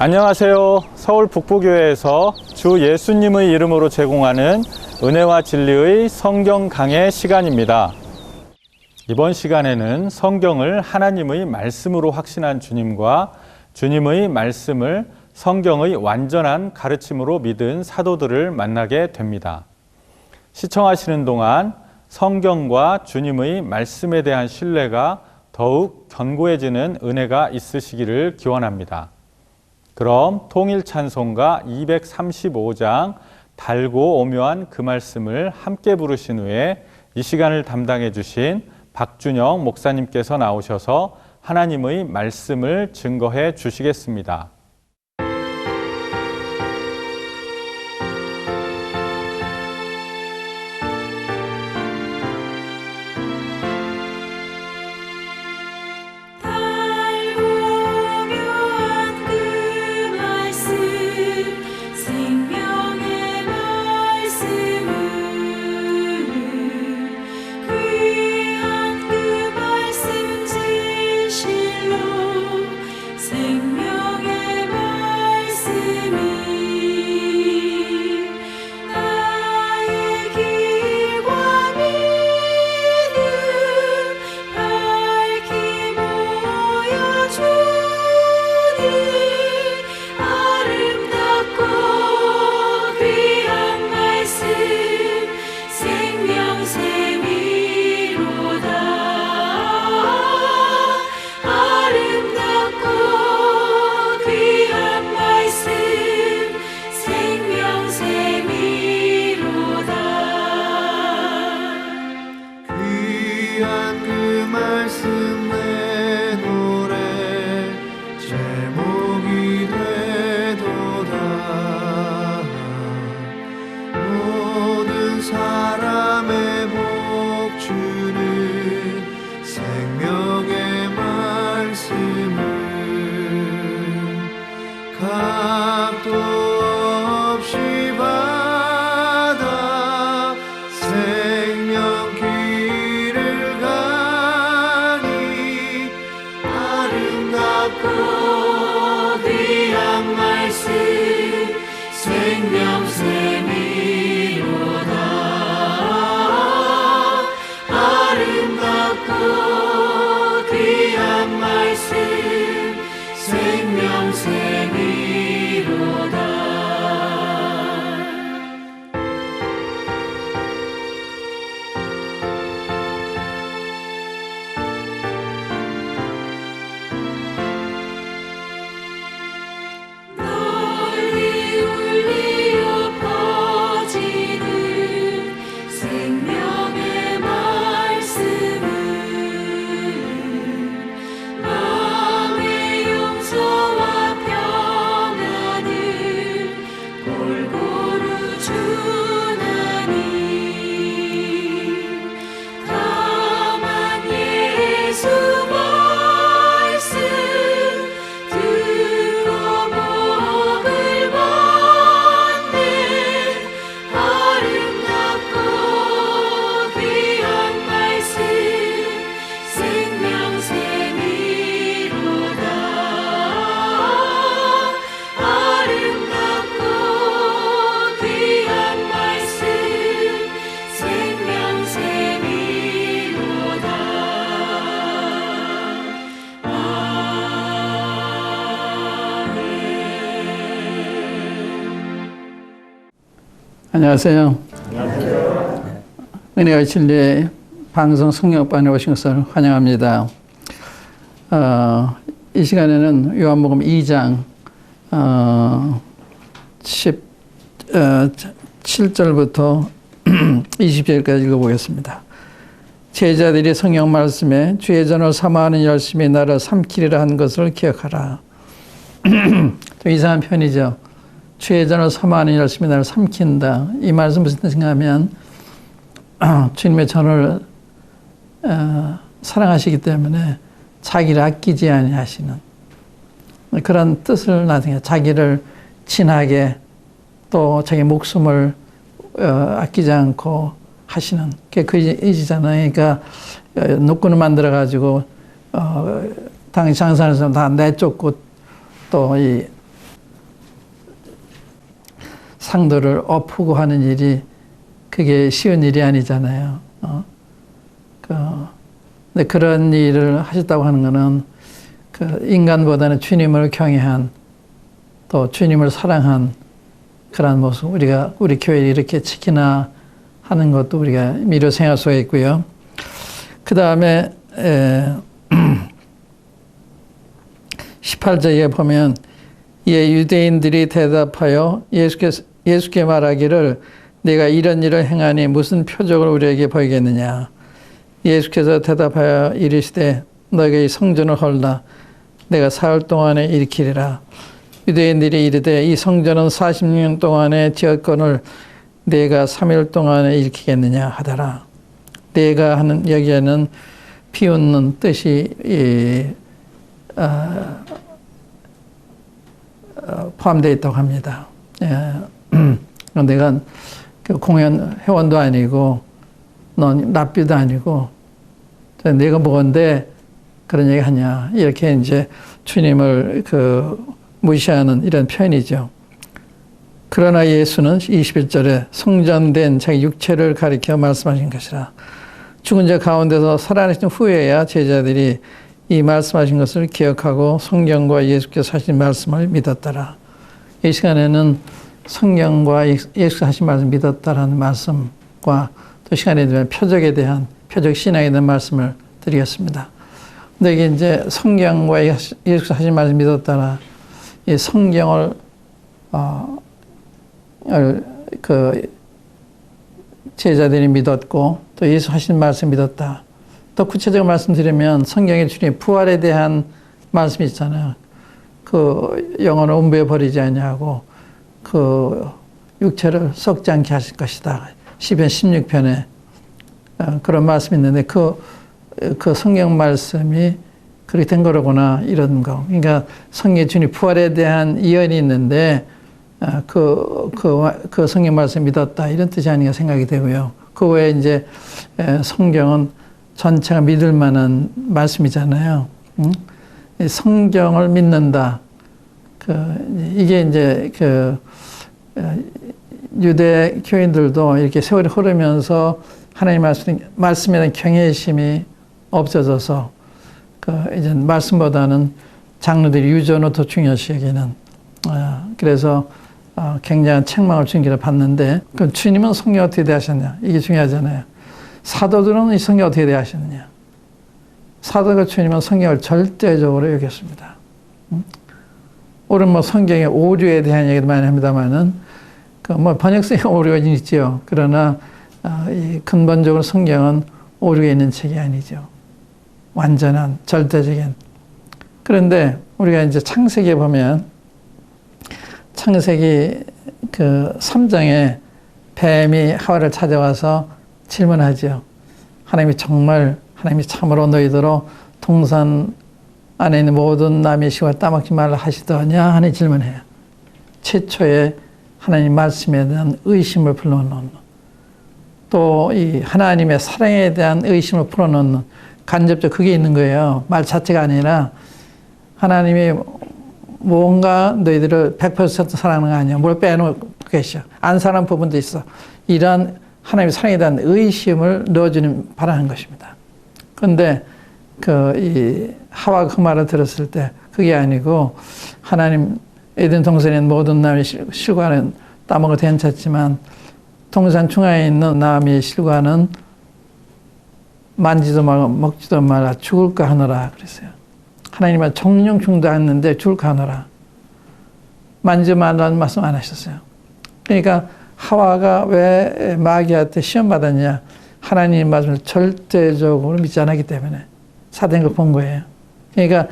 안녕하세요. 서울 북부교회에서 주 예수님의 이름으로 제공하는 은혜와 진리의 성경 강해 시간입니다. 이번 시간에는 성경을 하나님의 말씀으로 확신한 주님과 주님의 말씀을 성경의 완전한 가르침으로 믿은 사도들을 만나게 됩니다. 시청하시는 동안 성경과 주님의 말씀에 대한 신뢰가 더욱 견고해지는 은혜가 있으시기를 기원합니다. 그럼 통일찬송가 235장 달고 오묘한 그 말씀을 함께 부르신 후에 이 시간을 담당해 주신 박준영 목사님께서 나오셔서 하나님의 말씀을 증거해 주시겠습니다. 안녕하세요. 안녕하세요. 은혜와 진리의 방송 성경반에 오신 것을 환영합니다. 이 시간에는 요한복음 2장 17절부터 20절까지 읽어보겠습니다. 제자들이 성경 말씀에 주의 전을 사모하는 열심히 나를 삼키리라 한 것을 기억하라. 좀 이상한 편이죠. 주의 전을 사모하는 열심히 나를 삼킨다. 이 말씀 무슨 뜻인가 하면 주님의 전을 사랑하시기 때문에 자기를 아끼지 아니하시는 그런 뜻을 나중에 자기를 친하게 또 자기 목숨을 아끼지 않고 하시는 게 그 의지잖아요. 그러니까 노끈을 만들어 가지고 당시 장사하는 사람 다 내쫓고 또 이 상도를 엎고 하는 일이 그게 쉬운 일이 아니잖아요. 근데 그런 일을 하셨다고 하는 것은 그 인간보다는 주님을 경외한 또 주님을 사랑한 그런 모습, 우리 교회를 이렇게 지키나 하는 것도 우리가 미루 생각할 수가 있고요. 그 다음에 18절에 보면 유대인들이 대답하여 예수께 말하기를 내가 이런 일을 행하니 무슨 표적을 우리에게 보이겠느냐. 예수께서 대답하여 이르시되 너희가 이 성전을 헐라 내가 사흘 동안에 일으키리라. 유대인들이 이르되 이 성전은 40년 동안에 지었거늘 내가 3일 동안에 일으키겠느냐 하더라. 내가 하는 여기에는 비웃는 뜻이 포함되어 있다고 합니다. 내가 공연 회원도 아니고 넌 랍비도 아니고 내가 뭔데 그런 얘기 하냐 이렇게 이제 주님을 무시하는 이런 표현이죠. 그러나 예수는 21절에 성전된 자기 육체를 가리켜 말씀하신 것이라. 죽은 자 가운데서 살아나신 후에야 제자들이 이 말씀하신 것을 기억하고 성경과 예수께서 하신 말씀을 믿었더라. 이 시간에는 성경과 예수께서 하신 말씀을 믿었다라는 말씀과 또 시간에 되면 표적에 대한 표적 신앙에 대한 말씀을 드리겠습니다. 근데 이게 이제 성경과 예수께서 하신 말씀을 믿었다라. 이 성경을 제자들이 믿었고 또 예수 하신 말씀 믿었다. 또 구체적으로 말씀드리면 성경에 주님 부활에 대한 말씀이 있잖아요. 그 영혼을 음부에 버리지 아니하고 그 육체를 썩지 않게 하실 것이다. 시편 16편에 그런 말씀이 있는데 그 성경 말씀이 그렇게 된 거로구나 이런 거. 그러니까 성경에 주님 부활에 대한 예언이 있는데 그 성경 말씀 믿었다 이런 뜻이 아닌가 생각이 되고요. 그 외에 이제 성경은 전체가 믿을 만한 말씀이잖아요. 성경을 믿는다. 이게 이제 유대 교인들도 이렇게 세월이 흐르면서 하나님 말씀에 대한 경외심이 없어져서 이제 말씀보다는 장로들이 유전을 더 중요시 여기는 그래서 굉장한 책망을 주님께서 받는데 그럼 주님은 성경 어떻게 대하셨냐 이게 중요하잖아요. 사도들은 이 성경 어떻게 대하셨느냐. 사도가 주님은 성경을 절대적으로 여겼습니다. 오늘 뭐 성경의 오류에 대한 얘기도 많이 합니다만은 번역성의 오류가 있지요. 그러나 이 근본적으로 성경은 오류가 있는 책이 아니죠. 완전한 절대적인. 그런데 우리가 이제 창세기에 보면 창세기 3장에 뱀이 하와를 찾아와서 질문하죠. 하나님이 참으로 너희들로 동산 안에 있는 모든 남의 시와 따먹지 말라 하시더냐 하는 질문해요. 최초에 하나님 말씀에 대한 의심을 불러넣는 또 이 하나님의 사랑에 대한 의심을 풀어넣는 간접적 그게 있는 거예요. 말 자체가 아니라 하나님이 뭔가 너희들을 100% 사랑하는 거 아니야. 뭘 빼놓고 계셔. 안 사랑하는 부분도 있어. 이러한 하나님의 사랑에 대한 의심을 넣어주는 바라는 것입니다. 그런데 이 하와가 그 말을 들었을 때 그게 아니고 하나님 에덴 동산에 있는 모든 나무의 실과는 따먹어도 괜찮지만 동산 중앙에 있는 나무의 실과는 만지도 말고 먹지도 말라 죽을까 하노라 그랬어요. 하나님은 정령 중도했는데 죽을까 하노라. 만지도 말라는 말씀 안 하셨어요. 그러니까 하와가 왜 마귀한테 시험받았냐. 하나님 말씀을 절대적으로 믿지 않았기 때문에 사단이 본 거예요. 그러니까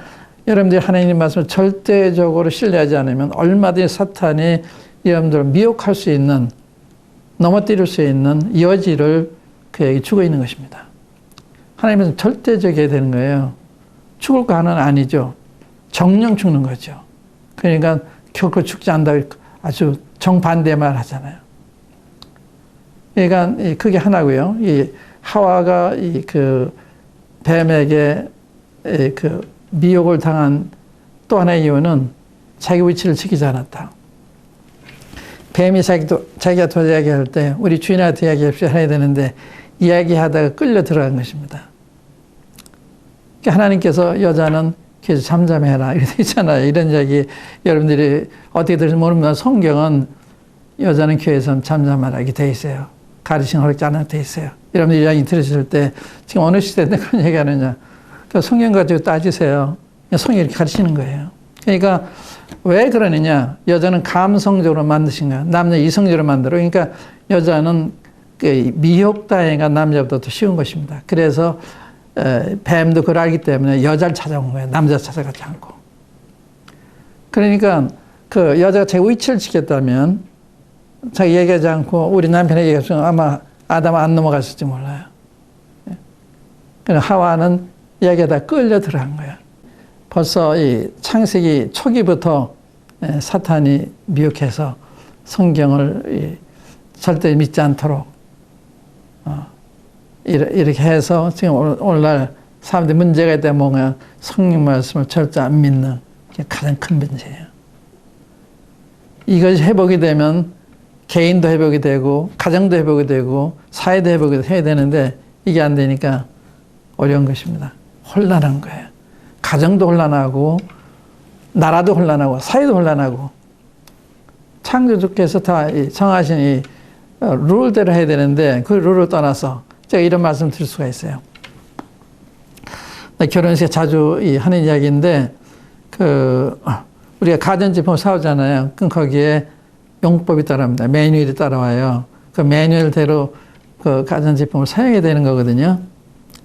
여러분들이 하나님 말씀을 절대적으로 신뢰하지 않으면 얼마든지 사탄이 여러분들을 미혹할 수 있는 넘어뜨릴 수 있는 여지를 그에게 주고 있는 것입니다. 하나님은 절대적이어야 되는 거예요. 죽을 거 하나는 아니죠. 정령 죽는 거죠. 그러니까 결코 죽지 않는다고 아주 정반대 말 하잖아요. 그러니까 그게 하나고요. 이 하와가 뱀에게 미혹을 당한 또 하나의 이유는 자기 위치를 지키지 않았다. 뱀이 자기가 더 이야기할 때 우리 주인한테 이야기합시다 해야 되는데 이야기하다가 끌려 들어간 것입니다. 하나님께서 여자는 계속 잠잠해라 이렇게 있잖아요. 이런 이야기 여러분들이 어떻게 들을지 모르면 성경은 여자는 교회에서 잠잠하라 이렇게 돼 있어요. 가르치는 허락지 않게 돼 있어요. 여러분들이 이야기 들으실 때 지금 어느 시대인데 그런 얘기 하느냐. 그러니까 성경 가지고 따지세요. 성경이 이렇게 가르치는 거예요. 그러니까 왜 그러느냐. 여자는 감성적으로 만드신 거야. 남자 이성적으로 만들어. 그러니까 여자는 그 미혹다해가 남자보다 더 쉬운 것입니다. 그래서 뱀도 그걸 알기 때문에 여자를 찾아온 거예요. 남자 찾아가지 않고. 그러니까 그 여자가 제 위치를 지켰다면 자기 얘기하지 않고 우리 남편에게 얘기했으면 아마 아담 안 넘어갔을지 몰라요. 하와는 얘기하다 끌려 들어간 거예요. 벌써 이 창세기 초기부터 사탄이 미혹해서 성경을 절대 믿지 않도록 이렇게 해서 지금 오늘날 사람들이 문제가 있다면 뭔가 성경 말씀을 절대 안 믿는 게 가장 큰 문제예요. 이것이 회복이 되면 개인도 회복이 되고 가정도 회복이 되고 사회도 회복이 해야 되는데 이게 안 되니까 어려운 것입니다. 혼란한 거예요. 가정도 혼란하고 나라도 혼란하고 사회도 혼란하고 창조주께서 다 정하신 이 룰대로 해야 되는데 그 룰을 떠나서 제가 이런 말씀 드릴 수가 있어요. 결혼식에 자주 하는 이야기인데 우리가 가전제품 사오잖아요. 그럼 거기에 용법이 따라옵니다. 매뉴얼이 따라와요. 그 매뉴얼대로 그 가전제품을 사용해야 되는 거거든요.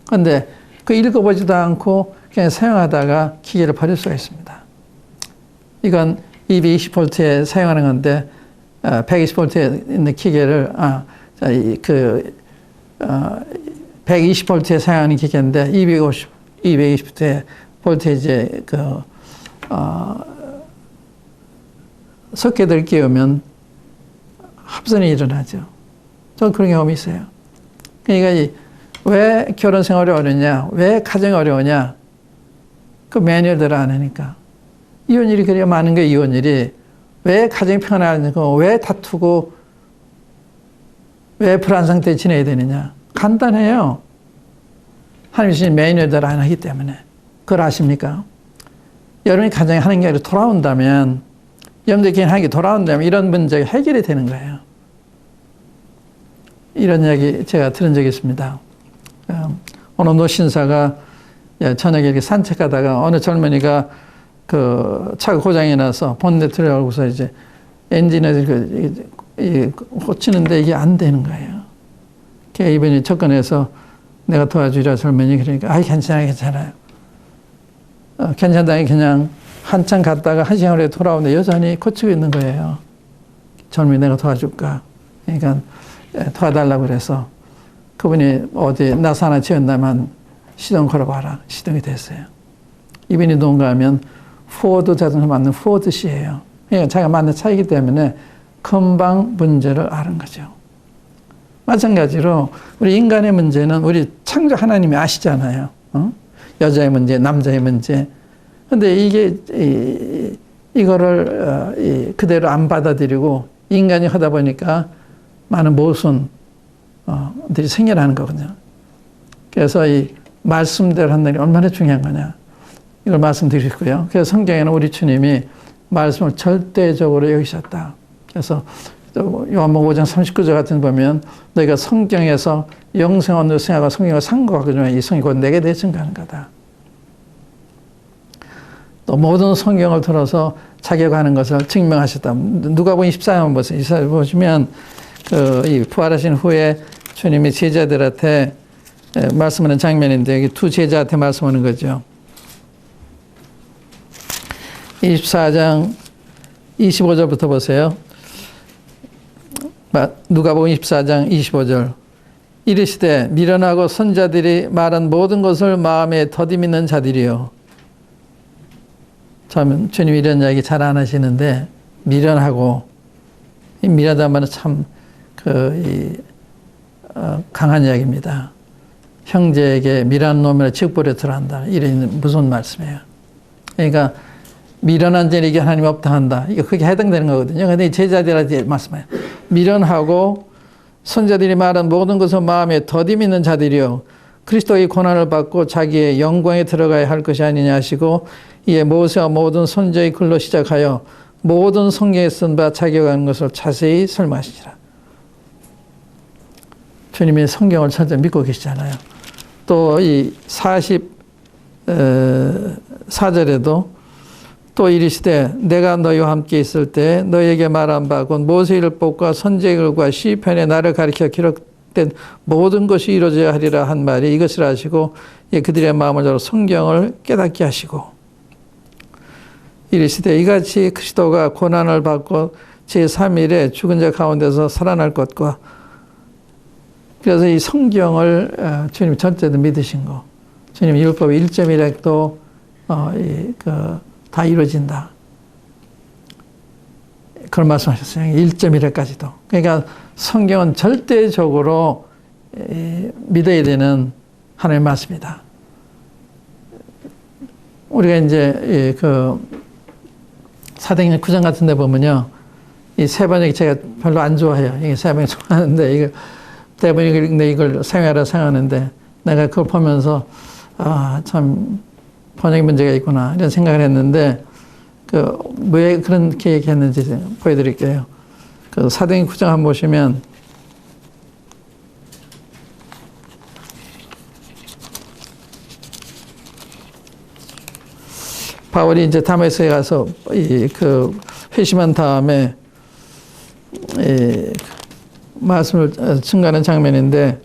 그런데 그 읽어보지도 않고 그냥 사용하다가 기계를 버릴 수가 있습니다. 이건 220V에 사용하는 건데 120V에 있는 기계를 120V에 사용하는 기계인데 220V 볼테이지에 석회들 끼우면 합선이 일어나죠. 저는 그런 경험이 있어요. 그러니까 왜 결혼 생활이 어렵냐, 왜 가정이 어려우냐, 그 매뉴얼대로 안 하니까. 이혼율이 그렇게 많은 게 이혼율이 왜 가정이 평안하고 왜 다투고 왜 불안 상태에 지내야 되느냐. 간단해요. 하나님이 매뉴얼대로 안 하기 때문에. 그걸 아십니까? 여러분이 가정에 하는 게 돌아온다면, 여러분들끼리 하는 게 돌아온다면 이런 문제가 해결이 되는 거예요. 이런 이야기 제가 들은 적이 있습니다. 어느 노신사가 저녁에 이렇게 산책하다가 어느 젊은이가 차가 고장이 나서 본네트를 열고서 이제 엔진을 고치는데 이게 안 되는 거예요. 이분이 접근해서 내가 도와주리라 젊은이 그러니까 괜찮아요. 괜찮다니 그냥 한참 갔다가 한 시간 후에 돌아오는데 여전히 고치고 있는 거예요. 젊은이 내가 도와줄까? 그러니까 도와달라고 그래서 그분이 어디 나사 하나 지었나만 시동 걸어봐라. 시동이 됐어요. 이분이 누군가 하면 포드 자동차 만든 포드 씨예요. 그러니까 자기가 만든 차이기 때문에 금방 문제를 아는 거죠. 마찬가지로 우리 인간의 문제는 우리 창조 하나님이 아시잖아요. 여자의 문제, 남자의 문제. 근데 이거를 그대로 안 받아들이고 인간이 하다 보니까 많은 모순들이 생겨나는 거거든요. 그래서 이 말씀대로 한다는 게 얼마나 중요한 거냐. 이걸 말씀드리고요. 그래서 성경에는 우리 주님이 말씀을 절대적으로 여기셨다. 그래서 요한복음 5장 39절 같은 거 보면 너희가 성경에서 영생원으로 생각하고 성경을 상고하고 이 성경이 곧 내게 대해 증거하는 거다. 또 모든 성경을 들어서 자격하는 것을 증명하셨다. 누가복음 24장 보세요. 24장 보시면 이 부활하신 후에 주님이 제자들한테 말씀하는 장면인데 여기 두 제자한테 말씀하는 거죠. 24장 25절부터 보세요. 누가복음 24장 25절. 이르시되 미련하고 선자들이 말한 모든 것을 마음에 더디 믿는 자들이요. 처음엔 주님이 이런 이야기 잘 안 하시는데 미련하고 미련하다는 말은 참 강한 이야기입니다. 형제에게 미련한 놈이라 직보를 들어한다. 이런 무슨 말씀이에요. 그러니까 미련한 자에게 하나님 없다 한다. 이거 그게 해당되는 거거든요. 근데 제자들한테 말씀해요. 미련하고 선자들이 말한 모든 것을 마음에 더디 믿는 자들이요. 그리스도의 고난을 받고 자기의 영광에 들어가야 할 것이 아니냐 하시고 이에 모세와 모든 선자의 글로 시작하여 모든 성경에 쓴 바 자기가 하는 것을 자세히 설명하시니라. 주님이 성경을 철저히 믿고 계시잖아요. 또 이 44절에도 또 이르시되 내가 너희와 함께 있을 때 너희에게 말한 바 곧 모세의 율법과 선지의 글과 시편에 나를 가리켜 기록된 모든 것이 이루어져야 하리라 한 말이 이것이라 하시고 그들의 마음을 열어 성경을 깨닫게 하시고 이르시되 이같이 그리스도가 고난을 받고 제3일에 죽은 자 가운데서 살아날 것과 그래서 이 성경을 주님이 전체도 믿으신 거. 주님 율법의 1.1핵도 다 이루어진다. 그런 말씀하셨어요. 1.1핵까지도. 그러니까 성경은 절대적으로 믿어야 되는 하나님의 말씀이다. 우리가 이제 사도행전 9장 같은 데 보면요. 이 세번역이 제가 별로 안 좋아해요. 이게 세번역 좋아하는데 이거 대부분 이걸 사용하라 생각하는데 내가 그걸 보면서 참 번역의 문제가 있구나 이런 생각을 했는데 왜 그렇게 얘기했는지 보여드릴게요. 사도행전 9장 한번 보시면 바울이 이제 다메섹에 가서 회심한 다음에 말씀을 증거하는 장면인데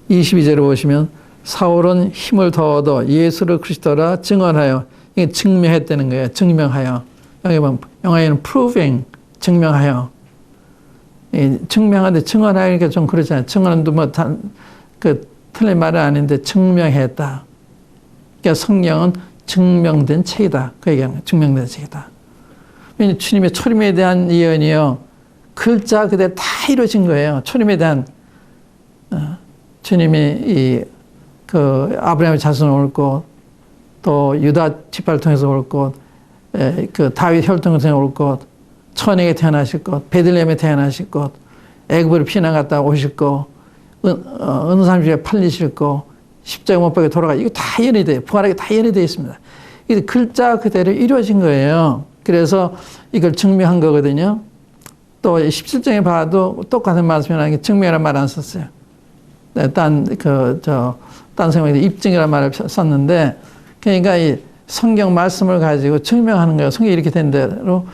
(22절을) 보시면 사울은 힘을 더 얻어 예수를 그리스도라 증언하여 이게 증명했다는 거예요. 증명하여 여기 보면 영어에는 proving 증명하여 증명하는데 증언하니까 좀 그렇잖아요. 증언도 뭐 틀린 말은 아닌데 증명했다. 그러니까 성경은 증명된 책이다. 그 얘기하는 거예요. 증명된 책이다. 왜냐하면 주님의 초림에 대한 예언이요. 글자 그대로 다 이루어진 거예요. 초림에 대한 주님이 아브라함의 자손을 올 것, 또 유다 지파를 통해서 올 것, 다윗 혈통을 통해서 올 것, 천에게 태어나실 것, 베들레헴에 태어나실 것, 애굽으로 피난 갔다 오실 것, 은사람집에 팔리실 것, 십자가 못 박혀 돌아가 이거 다 예언이 돼요. 부활하게 다 예언이 되어 있습니다. 이게 글자 그대로 이루어진 거예요. 그래서 이걸 증명한 거거든요. 또 17장에 봐도 똑같은 말씀이 나는 게 증명이라는 말 안 썼어요. 딴 성경에 입증이라는 말을 썼는데, 그러니까 이 성경 말씀을 가지고 증명하는 거예요. 성경이 이렇게 된 대로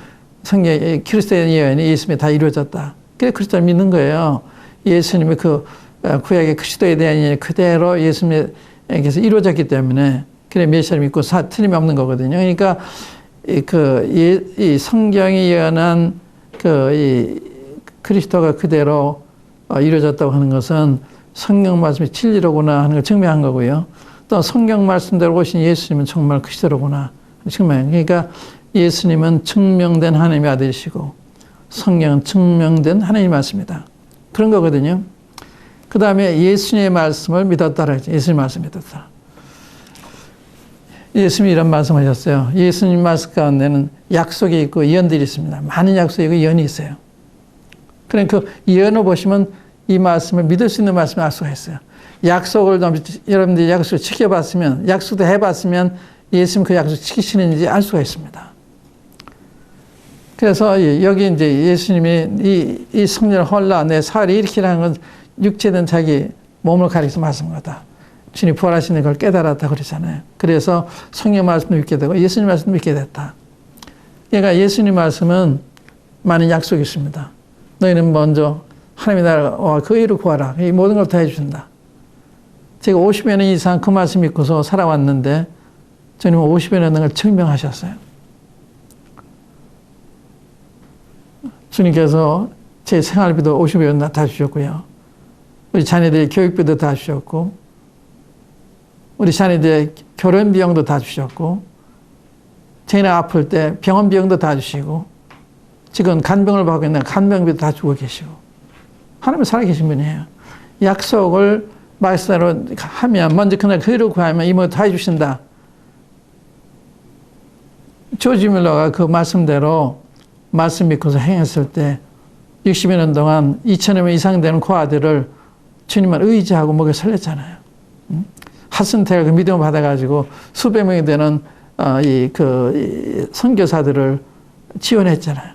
성경의 그리스도의 예언이 예수님이 다 이루어졌다. 그래 그리스도를 믿는 거예요. 예수님이 구약의 그리스도에 대한 예언이 그대로 예수님에게서 이루어졌기 때문에 그래 메시아를 믿고 틀림이 없는 거거든요. 그러니까 이 성경이 예언한 이 그리스도가 그대로 이루어졌다고 하는 것은 성경 말씀이 진리로구나 하는 걸 증명한 거고요. 또 성경 말씀대로 오신 예수님은 정말 그리스도로구나 증명해요. 그러니까 예수님은 증명된 하나님의 아들이시고 성경은 증명된 하나님의 말씀이다. 그런 거거든요. 그 다음에 예수님의 말씀을 믿었다라 했죠. 예수님의 말씀을 믿었다. 예수님이 이런 말씀하셨어요. 예수님 말씀 가운데는 약속이 있고 예언들이 있습니다. 많은 약속이 있고 예언이 있어요. 그러니까 그 예언을 보시면 이 말씀을 믿을 수 있는 말씀을 약속했어요. 약속을 여러분들이 약속을 지켜봤으면, 약속도 해봤으면 예수님 그 약속 지키시는지 알 수가 있습니다. 그래서 여기 이제 예수님이 이 성령을 헐라 내 사흘이 일으키라는 건 육체된 자기 몸을 가리켜서 말씀한 거다. 주님 부활하시는 걸 깨달았다 그러잖아요. 그래서 성령 말씀도 믿게 되고 예수님 말씀도 믿게 됐다. 그러니까 예수님 말씀은 많은 약속이 있습니다. 너희는 먼저 하나님의 나라와 그 의를 구하라. 이 모든 걸 다 해주신다. 제가 50여 년 이상 그 말씀 믿고서 살아왔는데 주님은 50여 년 걸 증명하셨어요. 주님께서 제 생활비도 50여 년 다 주셨고요. 우리 자녀들의 교육비도 다 주셨고 우리 자녀들의 결혼 비용도 다 주셨고 제가 아플 때 병원 비용도 다 주시고 지금 간병을 받고 있는 간병비도 다 주고 계시고 하나님은 살아계신 분이에요. 약속을 말씀대로 하면 먼저 그날 그대로 구하면 이모가 다 해주신다. 조지 밀러가 그 말씀대로 말씀 믿고서 행했을 때 60여 년 동안 2,000여 명 이상 되는 그 아들을 주님을 의지하고 목에 설렸잖아요. 하슨태가 그 믿음을 받아가지고 수백 명이 되는 선교사들을 지원했잖아요.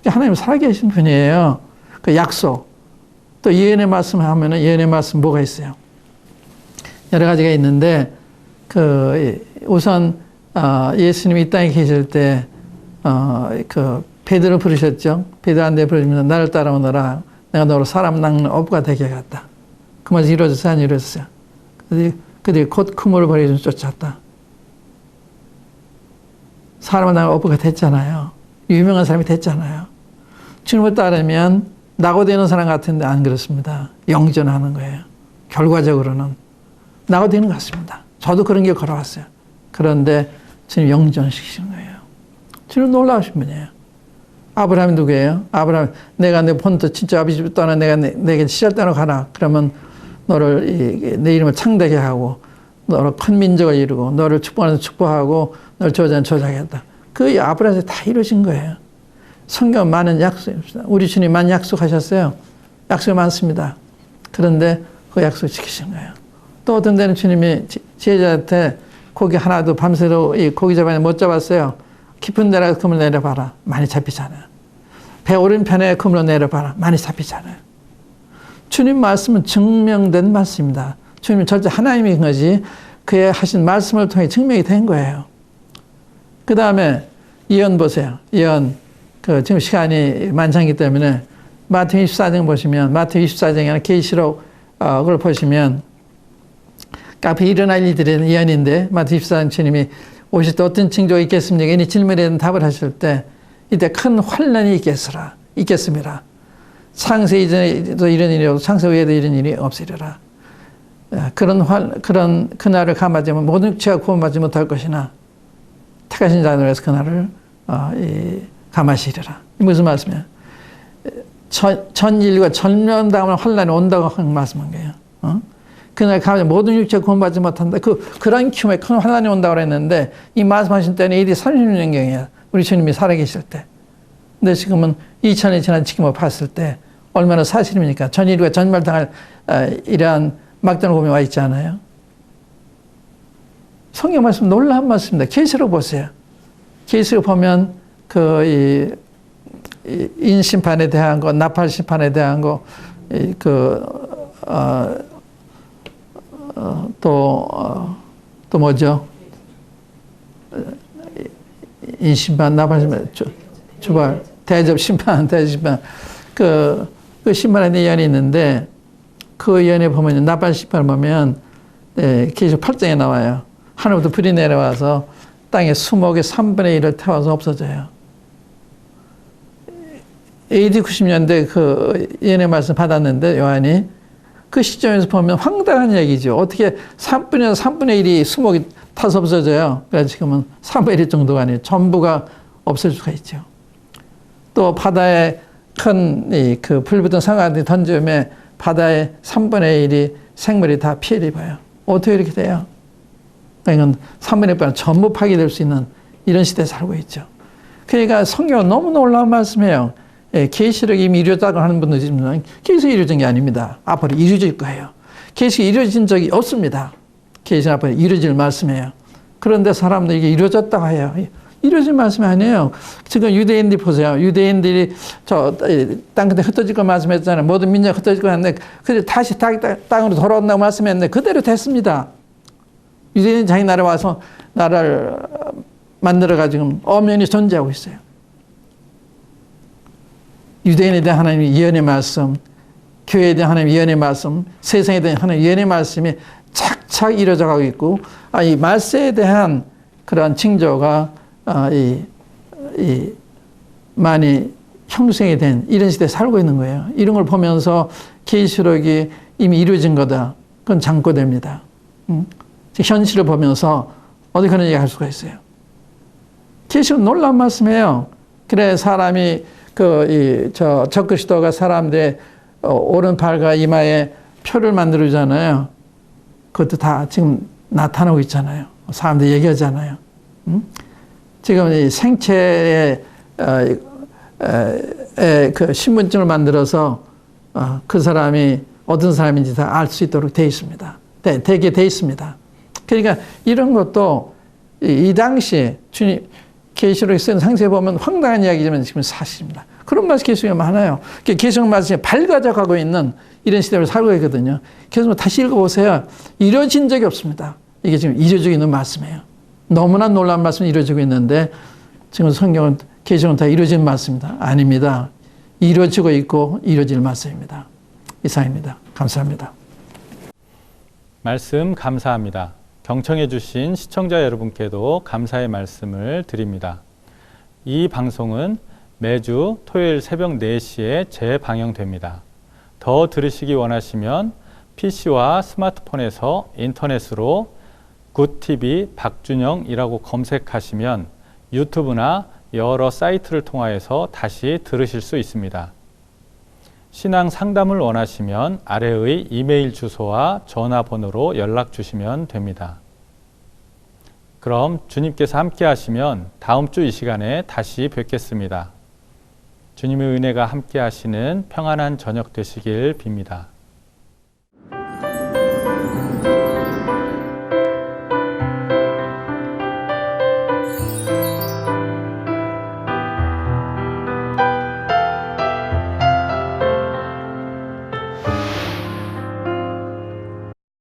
하나님 살아계신 분이에요. 그 약속. 또 예언의 말씀 하면은 예언의 말씀 뭐가 있어요? 여러 가지가 있는데 우선 예수님이 이 땅에 계실 때 베드로 부르셨죠. 베드로한테 부르시면서 나를 따라오너라. 내가 너로 사람 낚는 어부가 되게 하겠다. 그 말이 이루어졌어요? 안 이루어졌어요? 그들이 곧 그물을 버리고 쫓았다. 사람을 낚는 어부가 됐잖아요. 유명한 사람이 됐잖아요. 주님을 따르면 낙오되는 사람 같은데 안 그렇습니다. 영전하는 거예요. 결과적으로는 낙오되는 것 같습니다. 저도 그런 길 걸어왔어요. 그런데 주님 영전시키신 거예요. 주님 놀라우신 분이에요. 아브라함이 누구예요? 아브라함, 내가 내 본토 친척 아버지 집 떠나 내가 내게 시절 따라 가라. 그러면 너를 내 이름을 창대하게 하고 너를 큰 민족을 이루고 너를 축복하는 축복하고 너를 저주하는 저주하겠다. 그 아브라함에 다 이루어진 거예요. 성경 많은 약속입니다. 우리 주님 많이 약속하셨어요. 약속이 많습니다. 그런데 그 약속 지키신 거예요. 또 어떤 데는 주님이 제자한테 고기 하나도 밤새도 이 고기 잡아야 못 잡았어요. 깊은 데라 그물 내려봐라. 많이 잡히잖아요. 배 오른편에 그물로 내려봐라. 많이 잡히잖아요. 주님 말씀은 증명된 말씀입니다. 주님은 절대 하나님인 거지 그의 하신 말씀을 통해 증명이 된 거예요. 그 다음에 예언 보세요. 예언. 지금 시간이 많지 때문에 마태복음 24장 보시면 마태복음 24장이나 계시록을 보시면 앞에 일어날 일들의 예언인데 마태복음 24장 주님이 오실 때 어떤 징조가 있겠습니까? 이 질문에 대한 답을 하실 때 이때 큰 환란이 있겠습니다. 창세 이전에도 이런 일이 없고 창세 후에도 이런 일이 없으리라. 그런 그날을 감하자면 모든 육체가 구원받지 못할 것이나 택하신 자들을 위해서 그날을 감하시리라. 무슨 말씀이에요? 전 인류가 전면당하면 환란이 온다고 하는 말씀한 거예요. 그날 가면 모든 육체가 구원받지 못한다. 그런 규모의 큰 환란이 온다고 그랬는데 이 말씀하신 때는 AD 36년경이에요. 우리 주님이 살아계실 때. 근데 지금은 2000년이 지난 지금을 봤을 때 얼마나 사실입니까? 전 인류가 전멸당할 이러한 막대한 고민이 와 있지 않아요? 성경 말씀 놀라운 말씀입니다. 계시록 보세요. 계시록 보면 인심판에 대한 거, 나팔심판에 대한 거, 또 뭐죠? 인심판, 나팔심판, 주발, 대접심판, 대접심판. 그 심판에 대한 예언이 있는데, 그 예언에 보면, 나팔심판을 보면, 계시록 8장에 나와요. 하늘부터 불이 내려와서 땅의 수목의 3분의 1을 태워서 없어져요. AD 90년대 그 예언의 말씀 받았는데, 요한이. 그 시점에서 보면 황당한 얘기죠. 어떻게 3분의 1이 수목이 타서 없어져요. 그래서 지금은 3분의 1 정도가 아니에요. 전부가 없을 수가 있죠. 또 바다에 큰 불 붙은 상아들이 던지면 바다의 3분의 1이 생물이 다 피해를 입어요. 어떻게 이렇게 돼요? 그러니까 3분의 1은 전부 파괴될 수 있는 이런 시대에 살고 있죠. 그러니까 성경은 너무 놀라운 말씀이에요. 계시록이 이미 이루어졌다고 하는 분들이 있지만 계시록이 이루어진 게 아닙니다. 앞으로 이루어질 거예요. 계시록이 이루어진 적이 없습니다. 계시록 앞으로 이루어질 말씀이에요. 그런데 사람들이 이게 이루어졌다고 해요. 이루어진 말씀이 아니에요. 지금 유대인들이 보세요. 유대인들이 땅 끝에 흩어질 거 말씀했잖아요. 모든 민족 흩어질 거 했는데 그들 다시 땅으로 돌아온다고 말씀했는데 그대로 됐습니다. 유대인이 자기 나라에 와서 나라를 만들어가지고 엄연히 존재하고 있어요. 유대인에 대한 하나님의 예언의 말씀, 교회에 대한 하나님의 예언의 말씀, 세상에 대한 하나님의 예언의 말씀이 착착 이루어져 가고 있고, 이 말세에 대한 그러한 징조가 많이 형성이 된 이런 시대에 살고 있는 거예요. 이런 걸 보면서 계시록이 이미 이루어진 거다. 그건 장고됩니다. 현실을 보면서 어떻게 그런 얘기 할 수가 있어요. 계시록 놀라운 말씀이에요. 그래 사람이 적그리스도가 사람들의 오른팔과 이마에 표를 만들잖아요. 그것도 다 지금 나타나고 있잖아요. 사람들이 얘기하잖아요. 지금 이 생체의 그 신분증을 만들어서 그 사람이 어떤 사람인지 다 알 수 있도록 되어 있습니다. 되게 되어 있습니다. 그러니까 이런 것도 이 당시에 주님 계시록에 쓴 상세히 보면 황당한 이야기지만 지금 사실입니다. 그런 말씀 계시록에 많아요. 계시록 말씀이 밝아져가고 있는 이런 시대를 살고 있거든요. 그래서 다시 읽어보세요. 이루어진 적이 없습니다. 이게 지금 이루어지고 있는 말씀이에요. 너무나 놀라운 말씀이 이루어지고 있는데 지금 성경은 계시록은 다 이루어진 말씀입니다. 아닙니다. 이루어지고 있고 이루어질 말씀입니다. 이상입니다. 감사합니다. 말씀 감사합니다. 경청해 주신 시청자 여러분께도 감사의 말씀을 드립니다. 이 방송은 매주 토요일 새벽 4시에 재방영됩니다. 더 들으시기 원하시면 PC와 스마트폰에서 인터넷으로 굿TV 박준영이라고 검색하시면 유튜브나 여러 사이트를 통하여서 다시 들으실 수 있습니다. 신앙 상담을 원하시면 아래의 이메일 주소와 전화번호로 연락 주시면 됩니다. 그럼 주님께서 함께 하시면 다음 주 이 시간에 다시 뵙겠습니다. 주님의 은혜가 함께 하시는 평안한 저녁 되시길 빕니다.